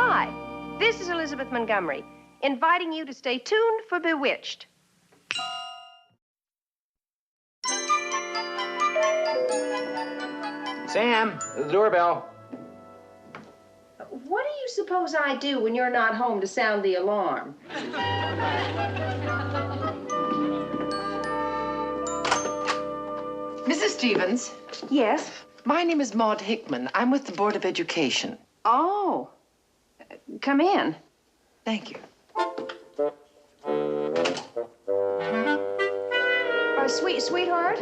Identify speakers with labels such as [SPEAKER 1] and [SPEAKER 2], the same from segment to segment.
[SPEAKER 1] Hi, this is Elizabeth Montgomery, inviting you to stay tuned for Bewitched.
[SPEAKER 2] Sam, the doorbell.
[SPEAKER 1] What do you suppose I do when you're not home to sound the alarm?
[SPEAKER 3] Mrs. Stevens.
[SPEAKER 1] Yes?
[SPEAKER 3] My name is Maud Hickman. I'm with the Board of Education.
[SPEAKER 1] Oh. Come in.
[SPEAKER 3] Thank you.
[SPEAKER 1] Sweetheart,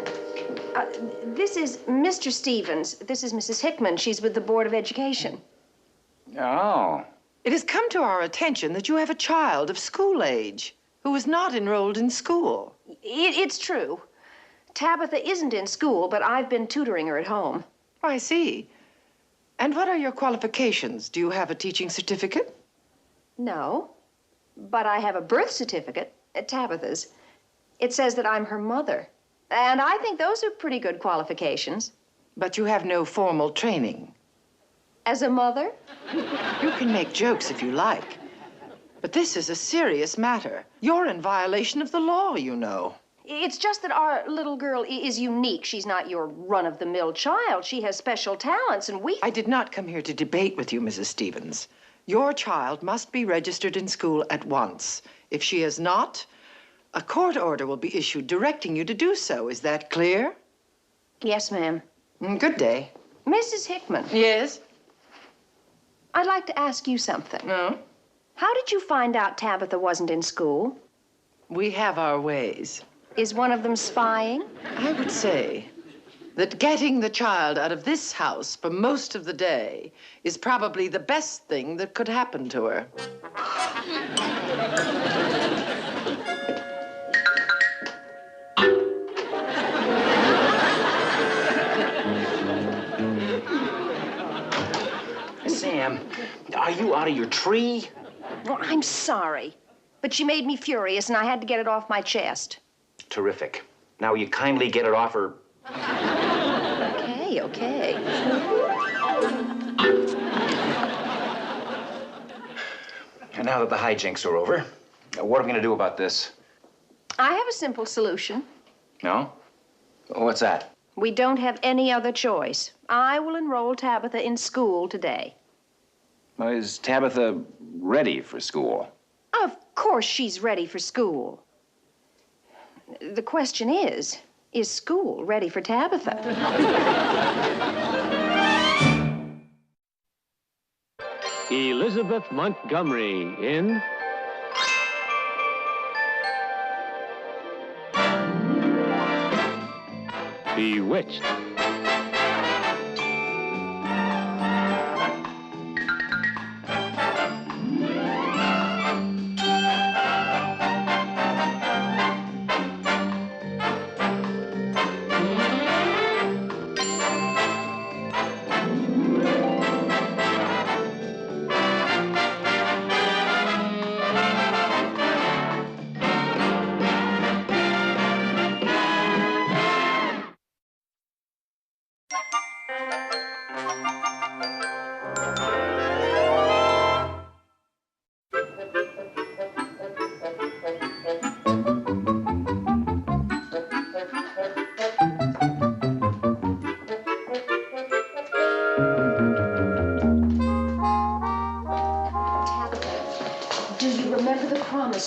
[SPEAKER 1] this is Mr. Stevens. This is Mrs. Hickman. She's with the Board of Education.
[SPEAKER 2] Oh.
[SPEAKER 3] It has come to our attention that you have a child of school age who is not enrolled in school.
[SPEAKER 1] It's true. Tabitha isn't in school, but I've been tutoring her at home.
[SPEAKER 3] I see. And what are your qualifications? Do you have a teaching certificate?
[SPEAKER 1] No, but I have a birth certificate at Tabitha's. It says that I'm her mother, and I think those are pretty good qualifications.
[SPEAKER 3] But you have no formal training.
[SPEAKER 1] As a mother?
[SPEAKER 3] You can make jokes if you like, but this is a serious matter. You're in violation of the law, you know.
[SPEAKER 1] It's just that our little girl is unique. She's not your run-of-the-mill child. She has special talents, and
[SPEAKER 3] I did not come here to debate with you, Mrs. Stevens. Your child must be registered in school at once. If she is not, a court order will be issued directing you to do so. Is that clear?
[SPEAKER 1] Yes, ma'am.
[SPEAKER 3] Good day.
[SPEAKER 1] Mrs. Hickman.
[SPEAKER 3] Yes?
[SPEAKER 1] I'd like to ask you something.
[SPEAKER 3] No?
[SPEAKER 1] How did you find out Tabitha wasn't in school?
[SPEAKER 3] We have our ways.
[SPEAKER 1] Is one of them spying?
[SPEAKER 3] I would say that getting the child out of this house for most of the day is probably the best thing that could happen to her.
[SPEAKER 2] Sam, are you out of your tree?
[SPEAKER 1] Well, I'm sorry, but she made me furious, and I had to get it off my chest.
[SPEAKER 2] Terrific. Now, will you kindly get it off her?
[SPEAKER 1] Okay.
[SPEAKER 2] And now that the hijinks are over, what are we going to do about this?
[SPEAKER 1] I have a simple solution.
[SPEAKER 2] No? What's that?
[SPEAKER 1] We don't have any other choice. I will enroll Tabitha in school today.
[SPEAKER 2] Well, is Tabitha ready for school?
[SPEAKER 1] Of course she's ready for school. The question is school ready for Tabitha?
[SPEAKER 4] Elizabeth Montgomery in Bewitched.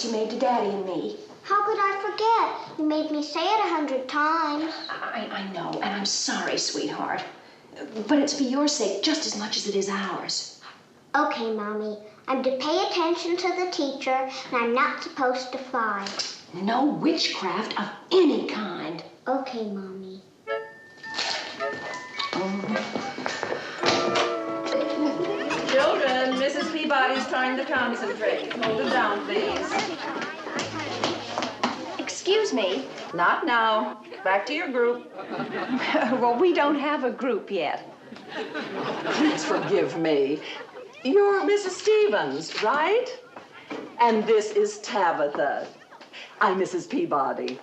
[SPEAKER 1] You made to Daddy and me.
[SPEAKER 5] How could I forget? You made me say it 100 times.
[SPEAKER 1] I know, and I'm sorry, sweetheart. But it's for your sake just as much as it is ours.
[SPEAKER 5] Okay, Mommy. I'm to pay attention to the teacher, and I'm not supposed to fly.
[SPEAKER 1] No witchcraft of any kind.
[SPEAKER 5] Okay, Mommy.
[SPEAKER 6] Children, Mrs. Peabody's trying to concentrate. Hold it down, please.
[SPEAKER 1] Excuse me.
[SPEAKER 6] Not now. Back to your group.
[SPEAKER 1] Well, we don't have a group yet.
[SPEAKER 7] Please forgive me. You're Mrs. Stevens, right? And this is Tabitha. I'm Mrs. Peabody.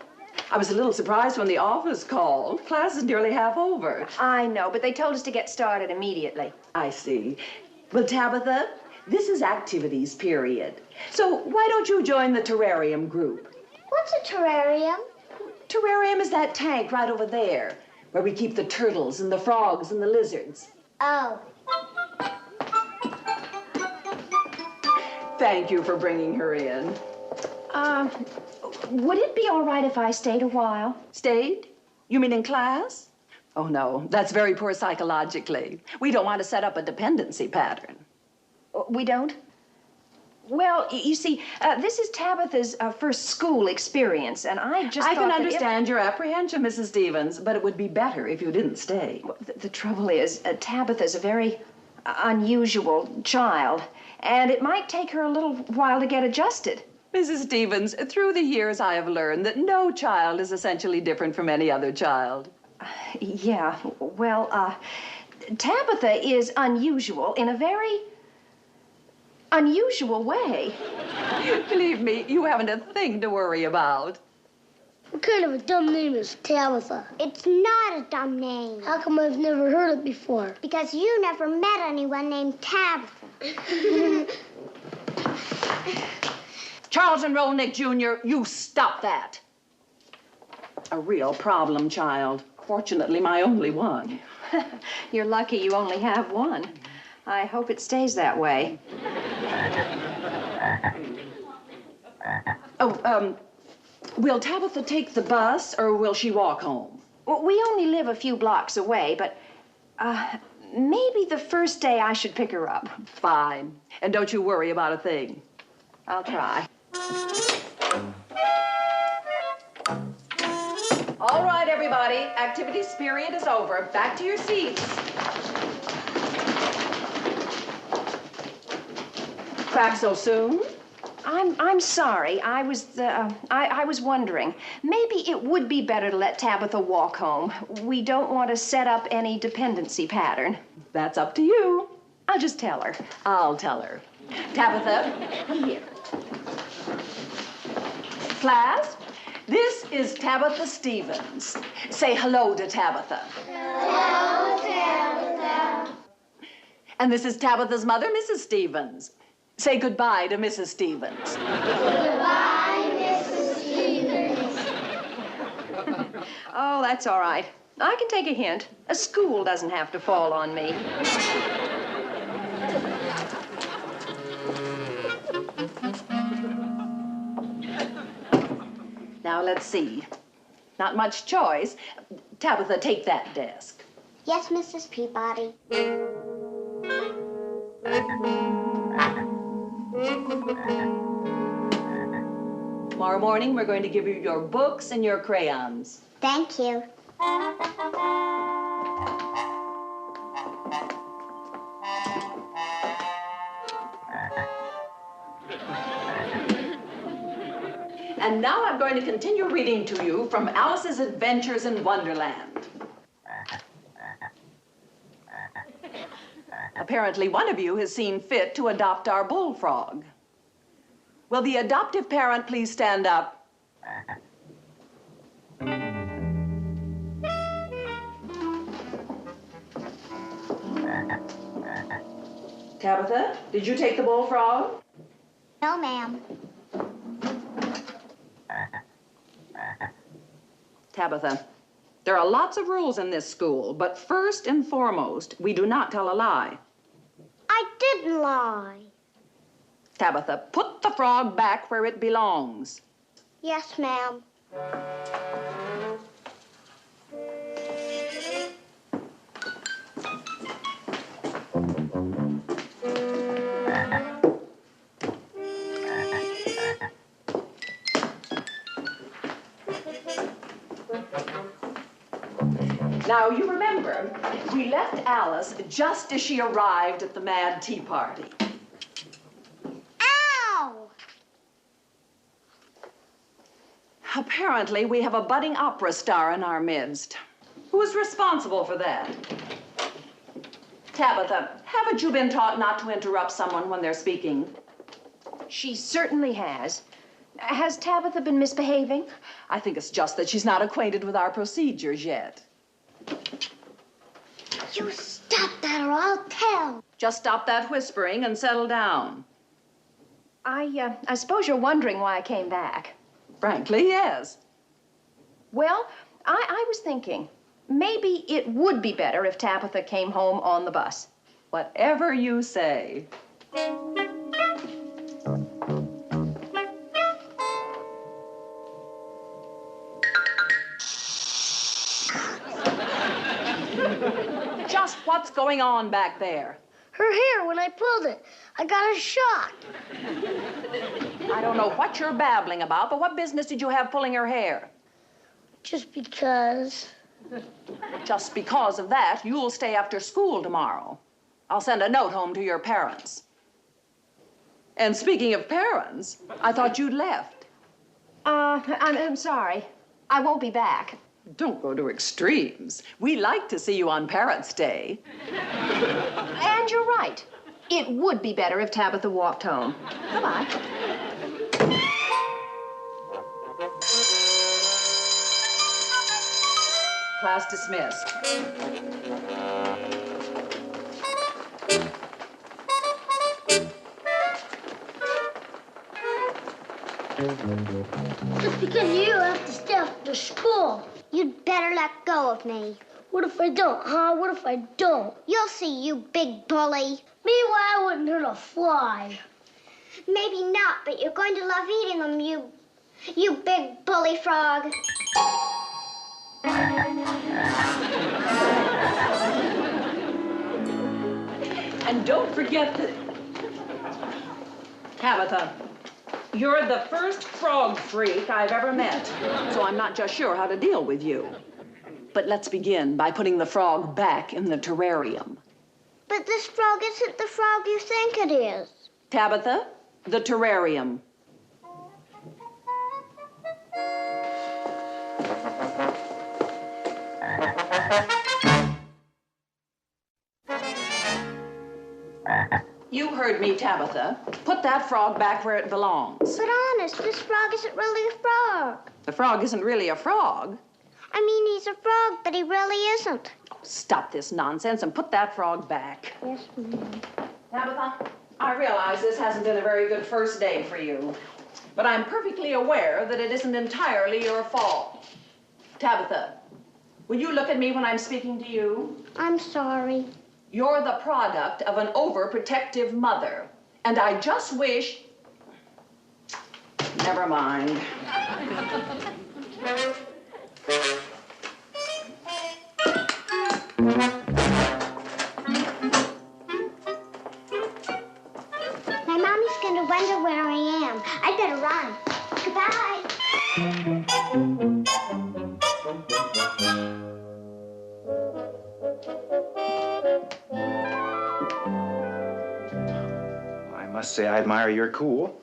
[SPEAKER 7] I was a little surprised when the office called. Class is nearly half over.
[SPEAKER 1] I know, but they told us to get started immediately.
[SPEAKER 7] I see. Well, Tabitha, This is activities period. So why don't you join the terrarium group?
[SPEAKER 5] What's a terrarium?
[SPEAKER 7] Terrarium is that tank right over there, where we keep the turtles and the frogs and the lizards.
[SPEAKER 5] Oh.
[SPEAKER 7] Thank you for bringing her in.
[SPEAKER 1] Would it be all right if I stayed a while?
[SPEAKER 7] Stayed? You mean in class? Oh, no, that's very poor psychologically. We don't want to set up a dependency pattern.
[SPEAKER 1] We don't? Well, you see, this is Tabitha's first school experience, and I just
[SPEAKER 7] I
[SPEAKER 1] thought
[SPEAKER 7] can
[SPEAKER 1] that
[SPEAKER 7] understand your apprehension, Mrs. Stevens, but it would be better if you didn't stay.
[SPEAKER 1] The trouble is, Tabitha's a very unusual child, and it might take her a little while to get adjusted.
[SPEAKER 7] Mrs. Stevens, through the years I have learned that no child is essentially different from any other child.
[SPEAKER 1] Yeah, well, Tabitha is unusual in a very unusual way.
[SPEAKER 7] Believe me, you haven't a thing to worry about.
[SPEAKER 8] What kind of a dumb name is Tabitha?
[SPEAKER 5] It's not a dumb name.
[SPEAKER 8] How come I've never heard it before?
[SPEAKER 5] Because you never met anyone named Tabitha.
[SPEAKER 7] Charles and Rolnick Jr., you stop that. A real problem child. Fortunately, my only one.
[SPEAKER 1] You're lucky you only have one. I hope it stays that way.
[SPEAKER 7] Oh, will Tabitha take the bus or will she walk home?
[SPEAKER 1] Well, we only live a few blocks away, but maybe the first day I should pick her up.
[SPEAKER 7] Fine. And don't you worry about a thing.
[SPEAKER 1] I'll try.
[SPEAKER 7] All right, everybody. Activities period is over. Back to your seats. Back so soon?
[SPEAKER 1] I'm sorry. I was wondering. Maybe it would be better to let Tabitha walk home. We don't want to set up any dependency pattern.
[SPEAKER 7] That's up to you.
[SPEAKER 1] I'll just tell her.
[SPEAKER 7] I'll tell her. Tabitha, come here. Class, this is Tabitha Stevens. Say hello to Tabitha.
[SPEAKER 5] Hello, Tabitha.
[SPEAKER 7] And this is Tabitha's mother, Mrs. Stevens. Say goodbye to Mrs. Stevens.
[SPEAKER 5] Goodbye, Mrs. Stevens.
[SPEAKER 1] Oh, that's all right. I can take a hint. A school doesn't have to fall on me.
[SPEAKER 7] Now, let's see. Not much choice. Tabitha, take that desk.
[SPEAKER 5] Yes, Mrs. Peabody.
[SPEAKER 7] Tomorrow morning, we're going to give you your books and your crayons.
[SPEAKER 5] Thank you.
[SPEAKER 7] And now I'm going to continue reading to you from Alice's Adventures in Wonderland. Apparently, one of you has seen fit to adopt our bullfrog. Will the adoptive parent please stand up? Tabitha, did you take the bullfrog?
[SPEAKER 5] No, ma'am.
[SPEAKER 7] Tabitha, there are lots of rules in this school, but first and foremost, we do not tell a lie.
[SPEAKER 5] I didn't lie.
[SPEAKER 7] Tabitha, put the frog back where it belongs.
[SPEAKER 5] Yes, ma'am.
[SPEAKER 7] Now, you remember, we left Alice just as she arrived at the Mad Tea Party.
[SPEAKER 5] Ow!
[SPEAKER 7] Apparently, we have a budding opera star in our midst. Who is responsible for that? Tabitha, haven't you been taught not to interrupt someone when they're speaking?
[SPEAKER 1] She certainly has. Has Tabitha been misbehaving?
[SPEAKER 7] I think it's just that she's not acquainted with our procedures yet.
[SPEAKER 8] You stop that or I'll tell.
[SPEAKER 7] Just stop that whispering and settle down.
[SPEAKER 1] I suppose you're wondering why I came back.
[SPEAKER 7] Frankly, yes.
[SPEAKER 1] Well, I was thinking, maybe it would be better if Tabitha came home on the bus.
[SPEAKER 7] Whatever you say. Just what's going on back there?
[SPEAKER 8] Her hair when I pulled it. I got a shock.
[SPEAKER 7] I don't know what you're babbling about, but what business did you have pulling her hair?
[SPEAKER 8] Just because.
[SPEAKER 7] Just because of that, you'll stay after school tomorrow. I'll send a note home to your parents. And speaking of parents, I thought you'd left.
[SPEAKER 1] I'm sorry. I won't be back.
[SPEAKER 7] Don't go to extremes. We like to see you on Parents' Day.
[SPEAKER 1] And you're right. It would be better if Tabitha walked home. Goodbye.
[SPEAKER 7] Class dismissed.
[SPEAKER 8] Just because you have to stay after school.
[SPEAKER 5] You'd better let go of me.
[SPEAKER 8] What if I don't, huh? What if I don't?
[SPEAKER 5] You'll see, you big bully.
[SPEAKER 8] Meanwhile, I wouldn't hurt a fly.
[SPEAKER 5] Maybe not, but you're going to love eating them, you big bully frog.
[SPEAKER 7] And don't forget that... Tabitha, you're the first frog freak I've ever met, so I'm not just sure how to deal with you. But let's begin by putting the frog back in the terrarium.
[SPEAKER 5] But this frog isn't the frog you think it is.
[SPEAKER 7] Tabitha, the terrarium. You heard me, Tabitha. Put that frog back where it belongs.
[SPEAKER 5] But honest, this frog isn't really a frog.
[SPEAKER 7] The frog isn't really a frog.
[SPEAKER 5] I mean, he's a frog, but he really isn't.
[SPEAKER 7] Oh, stop this nonsense and put that frog back.
[SPEAKER 5] Yes, ma'am.
[SPEAKER 7] Tabitha, I realize this hasn't been a very good first day for you, but I'm perfectly aware that it isn't entirely your fault. Tabitha, will you look at me when I'm speaking to you?
[SPEAKER 5] I'm sorry.
[SPEAKER 7] You're the product of an overprotective mother, and I just wish... Never mind.
[SPEAKER 5] My mommy's going to wonder where I am. I'd better run. Goodbye.
[SPEAKER 2] I must say I admire your cool.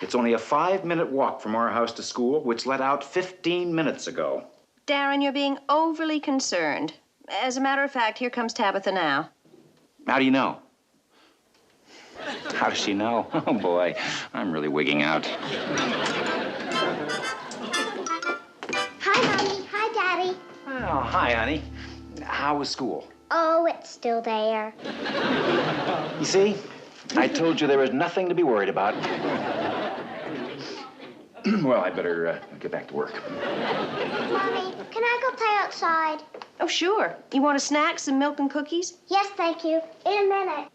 [SPEAKER 2] It's only a 5-minute walk from our house to school, which let out 15 minutes ago.
[SPEAKER 1] Darren, you're being overly concerned. As a matter of fact, here comes Tabitha now.
[SPEAKER 2] How do you know? How does she know? Oh, boy, I'm really wigging out.
[SPEAKER 5] Hi, Mommy. Hi, Daddy.
[SPEAKER 2] Oh, hi, honey. How was school?
[SPEAKER 5] Oh, it's still there.
[SPEAKER 2] You see, I told you there was nothing to be worried about. Well, I'd better get back to work.
[SPEAKER 5] Mommy, can I go play outside?
[SPEAKER 1] Oh, sure. You want a snack, some milk and cookies?
[SPEAKER 5] Yes, thank you. In a minute.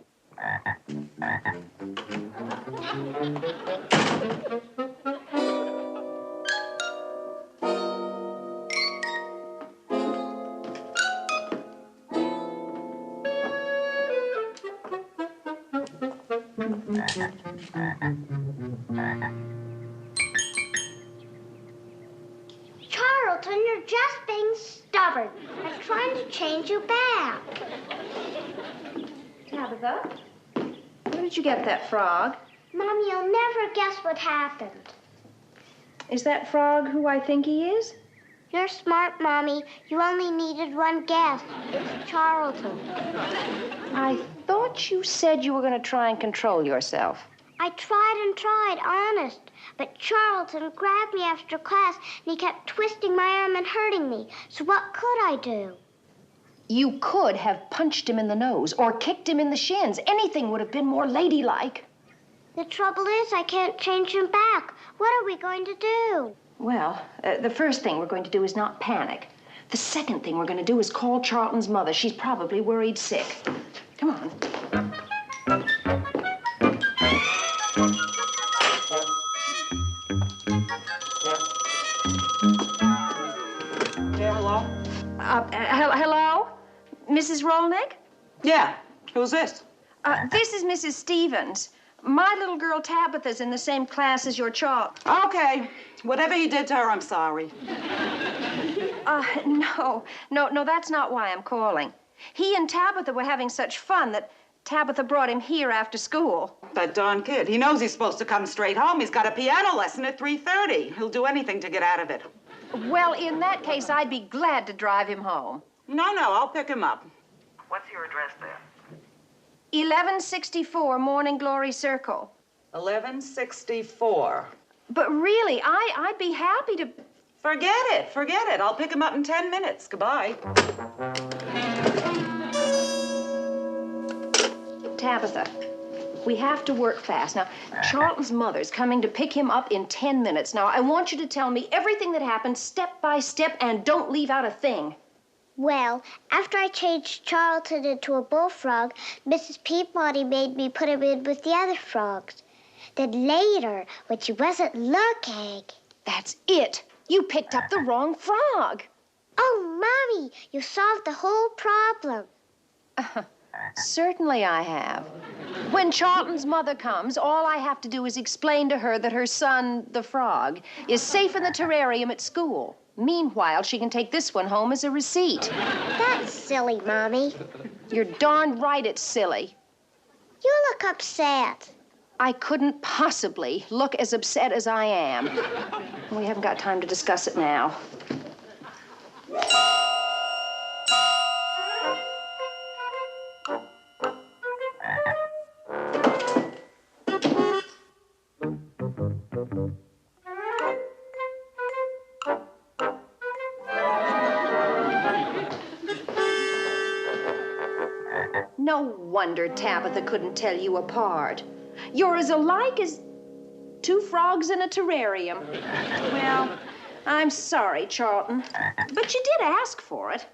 [SPEAKER 5] Charlton, you're just being stubborn. I'm trying to change you back.
[SPEAKER 1] Tabitha, where did you get that frog?
[SPEAKER 5] Mommy, you'll never guess what happened.
[SPEAKER 1] Is that frog who I think he is?
[SPEAKER 5] You're smart, Mommy. You only needed one guess. It's Charlton.
[SPEAKER 1] I thought you said you were going to try and control yourself.
[SPEAKER 5] I tried and tried, honest. But Charlton grabbed me after class, and he kept twisting my arm and hurting me. So what could I do?
[SPEAKER 1] You could have punched him in the nose or kicked him in the shins. Anything would have been more ladylike.
[SPEAKER 5] The trouble is, I can't change him back. What are we going to do?
[SPEAKER 1] Well, the first thing we're going to do is not panic. The second thing we're going to do is call Charlton's mother. She's probably worried sick. Come on.
[SPEAKER 7] Yeah, hello?
[SPEAKER 1] Hello? Mrs. Rolnick?
[SPEAKER 7] Yeah, who's this?
[SPEAKER 1] This is Mrs. Stevens. My little girl Tabitha's in the same class as your Charlton.
[SPEAKER 7] Okay, whatever you did to her, I'm sorry.
[SPEAKER 1] No, that's not why I'm calling. He and Tabitha were having such fun that Tabitha brought him here after school.
[SPEAKER 7] That darn kid. He knows he's supposed to come straight home. He's got a piano lesson at 3:30. He'll do anything to get out of it.
[SPEAKER 1] Well, in that case, I'd be glad to drive him home.
[SPEAKER 7] No, I'll pick him up. What's your address there?
[SPEAKER 1] 1164 Morning Glory Circle.
[SPEAKER 7] 1164.
[SPEAKER 1] But really, I'd be happy to...
[SPEAKER 7] Forget it. I'll pick him up in 10 minutes. Goodbye.
[SPEAKER 1] Tabitha, we have to work fast. Now, Charlton's mother's coming to pick him up in 10 minutes. Now, I want you to tell me everything that happened step by step and don't leave out a thing.
[SPEAKER 5] Well, after I changed Charlton into a bullfrog, Mrs. Peabody made me put him in with the other frogs. Then later, when she wasn't looking...
[SPEAKER 1] That's it. You picked up the wrong frog.
[SPEAKER 5] Oh, Mommy, you solved the whole problem.
[SPEAKER 1] Certainly I have. When Charlton's mother comes, all I have to do is explain to her that her son, the frog, is safe in the terrarium at school. Meanwhile, she can take this one home as a receipt.
[SPEAKER 5] That's silly, Mommy.
[SPEAKER 1] You're darn right it's silly.
[SPEAKER 5] You look upset.
[SPEAKER 1] I couldn't possibly look as upset as I am. We haven't got time to discuss it now. No wonder Tabitha couldn't tell you apart. You're as alike as two frogs in a terrarium. Well, I'm sorry, Charlton, but you did ask for it.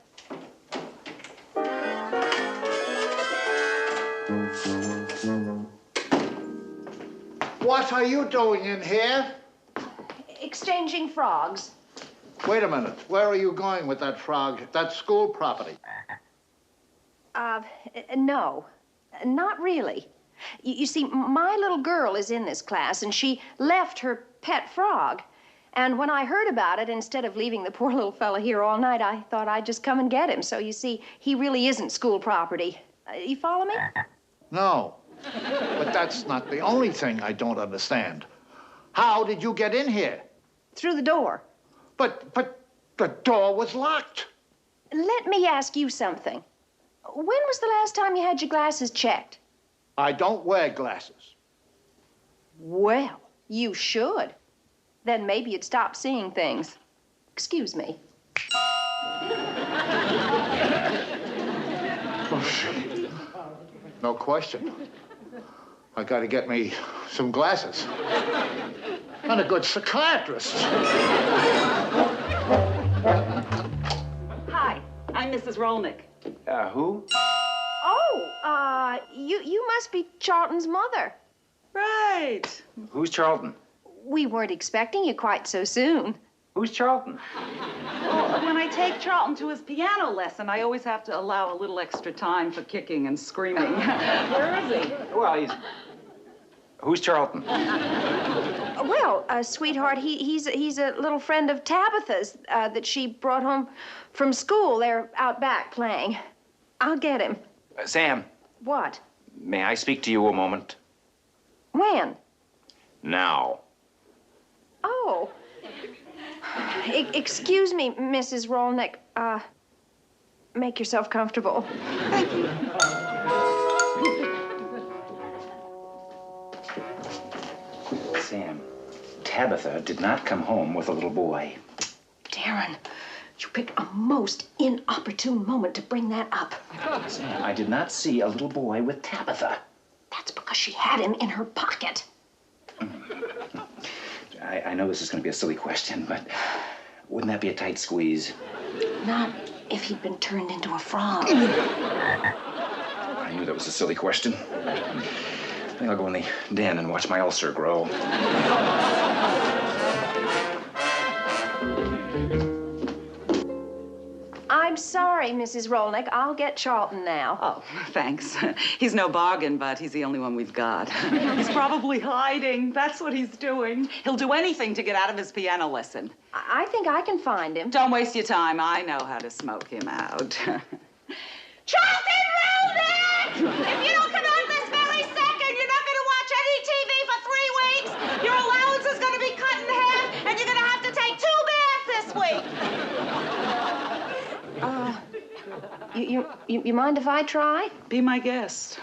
[SPEAKER 9] What are you doing in here?
[SPEAKER 1] Exchanging frogs.
[SPEAKER 9] Wait a minute. Where are you going with that frog? That's school property.
[SPEAKER 1] No, not really. You see, my little girl is in this class, and she left her pet frog. And when I heard about it, instead of leaving the poor little fella here all night, I thought I'd just come and get him. So, you see, he really isn't school property. You follow me?
[SPEAKER 9] No. But that's not the only thing I don't understand. How did you get in here?
[SPEAKER 1] Through the door.
[SPEAKER 9] But the door was locked.
[SPEAKER 1] Let me ask you something. When was the last time you had your glasses checked?
[SPEAKER 9] I don't wear glasses.
[SPEAKER 1] Well, you should. Then maybe you'd stop seeing things. Excuse me.
[SPEAKER 9] No question. I gotta get me some glasses. And a good psychiatrist.
[SPEAKER 7] Hi, I'm Mrs. Rolnick.
[SPEAKER 2] Who?
[SPEAKER 1] Oh, you must be Charlton's mother.
[SPEAKER 7] Right.
[SPEAKER 2] Who's Charlton?
[SPEAKER 1] We weren't expecting you quite so soon.
[SPEAKER 2] Who's Charlton?
[SPEAKER 7] Well, when I take Charlton to his piano lesson, I always have to allow a little extra time for kicking and screaming. Where is he?
[SPEAKER 2] Well, who's Charlton?
[SPEAKER 1] Well, sweetheart, he's a little friend of Tabitha's that she brought home from school. They're out back playing. I'll get him.
[SPEAKER 2] Sam.
[SPEAKER 1] What?
[SPEAKER 2] May I speak to you a moment?
[SPEAKER 1] When?
[SPEAKER 2] Now.
[SPEAKER 1] Oh. Excuse me, Mrs. Rolnick. Make yourself comfortable.
[SPEAKER 7] Thank you.
[SPEAKER 2] Sam, Tabitha did not come home with a little boy.
[SPEAKER 1] Darren, You picked a most inopportune moment to bring that up.
[SPEAKER 2] Sam, I did not see a little boy with Tabitha.
[SPEAKER 1] That's because she had him in her pocket.
[SPEAKER 2] I know this is going to be a silly question, but wouldn't that be a tight squeeze?
[SPEAKER 1] Not if he'd been turned into a frog.
[SPEAKER 2] I knew that was a silly question. I think I'll go in the den and watch my ulcer grow.
[SPEAKER 1] I'm sorry, Mrs. Rolnick. I'll get Charlton now.
[SPEAKER 10] Oh, thanks. He's no bargain, but he's the only one we've got. He's probably hiding. That's what he's doing. He'll do anything to get out of his piano lesson.
[SPEAKER 1] I think I can find him.
[SPEAKER 10] Don't waste your time. I know how to smoke him out.
[SPEAKER 11] Charlton Rolnick! If you don't come out this very second, you're not going to watch any TV for 3 weeks. Your allowance is going to be cut in half, and you're going to have to take 2 baths this week.
[SPEAKER 1] You mind if I try?
[SPEAKER 10] Be my guest.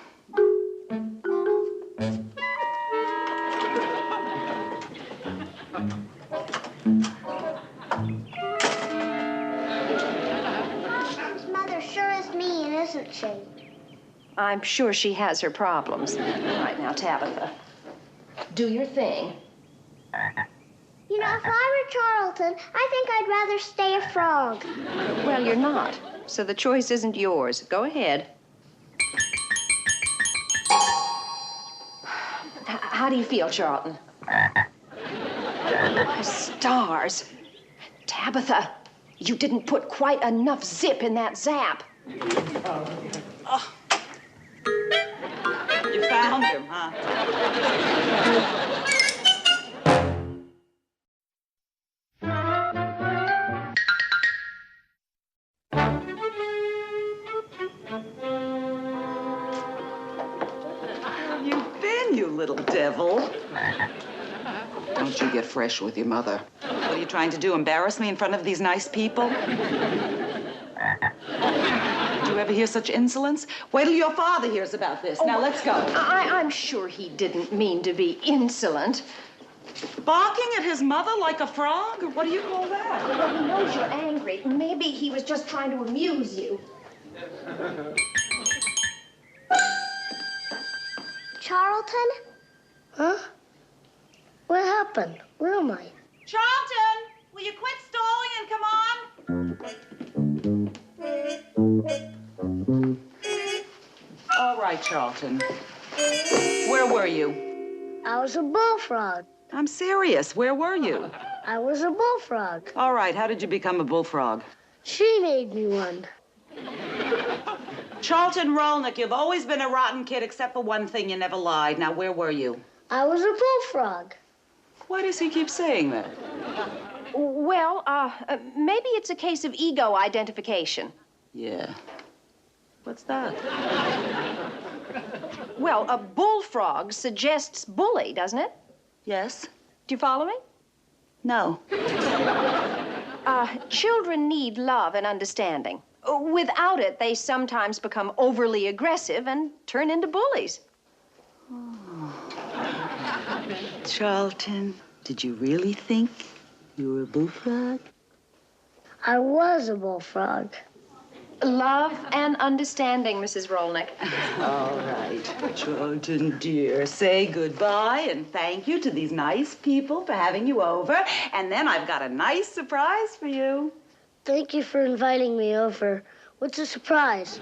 [SPEAKER 5] Mother sure is mean, isn't she?
[SPEAKER 1] I'm sure she has her problems. All right, now, Tabitha, do your thing.
[SPEAKER 5] You know, if I were Charlton, I think I'd rather stay a frog.
[SPEAKER 1] Well, you're not, so the choice isn't yours. Go ahead. How do you feel, Charlton? Stars. Tabitha, you didn't put quite enough zip in that zap.
[SPEAKER 10] Oh. You found him, huh? Little devil. Don't you get fresh with your mother. What are you trying to do, embarrass me in front of these nice people? Did you ever hear such insolence? Wait till your father hears about this. Now, let's go.
[SPEAKER 1] I'm sure he didn't mean to be insolent.
[SPEAKER 10] Barking at his mother like a frog? What do you call that?
[SPEAKER 1] Well, he knows you're angry. Maybe he was just trying to amuse you.
[SPEAKER 5] Charlton?
[SPEAKER 8] Huh? What happened? Where am I?
[SPEAKER 11] Charlton, will you quit stalling and come on?
[SPEAKER 10] All right, Charlton. Where were you?
[SPEAKER 8] I was a bullfrog.
[SPEAKER 10] I'm serious. Where were you?
[SPEAKER 8] I was a bullfrog.
[SPEAKER 10] All right, how did you become a bullfrog?
[SPEAKER 8] She made me one.
[SPEAKER 10] Charlton Rolnick, you've always been a rotten kid, except for one thing, you never lied. Now, where were you?
[SPEAKER 8] I was a bullfrog.
[SPEAKER 10] Why does he keep saying that?
[SPEAKER 1] Well, maybe it's a case of ego identification.
[SPEAKER 10] Yeah. What's that?
[SPEAKER 1] Well, a bullfrog suggests bully, doesn't it?
[SPEAKER 10] Yes.
[SPEAKER 1] Do you follow me?
[SPEAKER 10] No.
[SPEAKER 1] Children need love and understanding. Without it, they sometimes become overly aggressive and turn into bullies.
[SPEAKER 10] Oh. Charlton, did you really think you were a bullfrog?
[SPEAKER 8] I was a bullfrog.
[SPEAKER 1] Love and understanding, Mrs. Rolnick.
[SPEAKER 10] All right. Charlton, dear, say goodbye and thank you to these nice people for having you over. And then I've got a nice surprise for you.
[SPEAKER 8] Thank you for inviting me over. What's a surprise?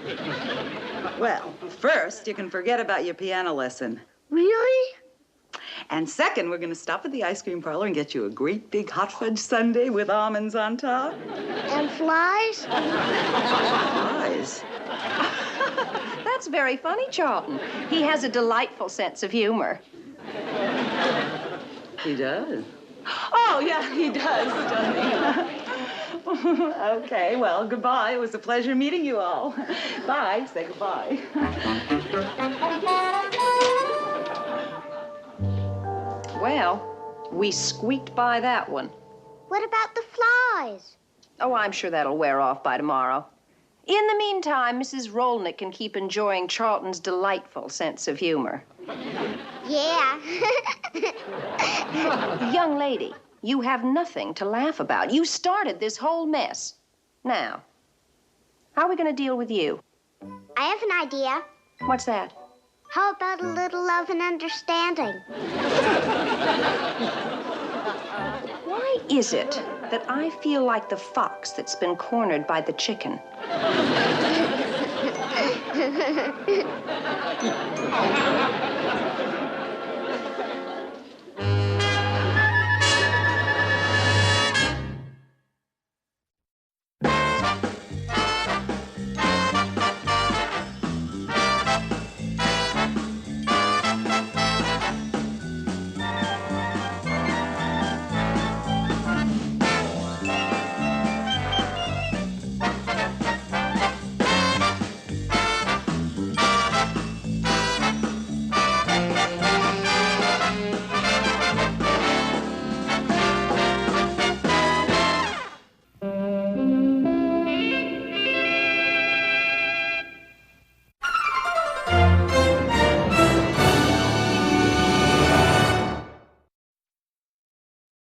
[SPEAKER 10] Well, first, you can forget about your piano lesson.
[SPEAKER 8] Really?
[SPEAKER 10] And second, we're going to stop at the ice cream parlor and get you a great big hot fudge sundae with almonds on top.
[SPEAKER 8] And flies?
[SPEAKER 10] Flies?
[SPEAKER 1] That's very funny, Charlton. He has a delightful sense of humor.
[SPEAKER 10] He does? Oh, yeah, he does, doesn't he? Okay, well, goodbye. It was a pleasure meeting you all. Bye. Say goodbye.
[SPEAKER 1] Well, we squeaked by that one.
[SPEAKER 5] What about the flies?
[SPEAKER 1] Oh, I'm sure that'll wear off by tomorrow. In the meantime, Mrs. Rolnick can keep enjoying Charlton's delightful sense of humor.
[SPEAKER 5] Yeah.
[SPEAKER 1] Young lady, you have nothing to laugh about. You started this whole mess. Now, how are we going to deal with you?
[SPEAKER 5] I have an idea.
[SPEAKER 1] What's that?
[SPEAKER 5] How about a little love and understanding?
[SPEAKER 1] Why is it that I feel like the fox that's been cornered by the chicken?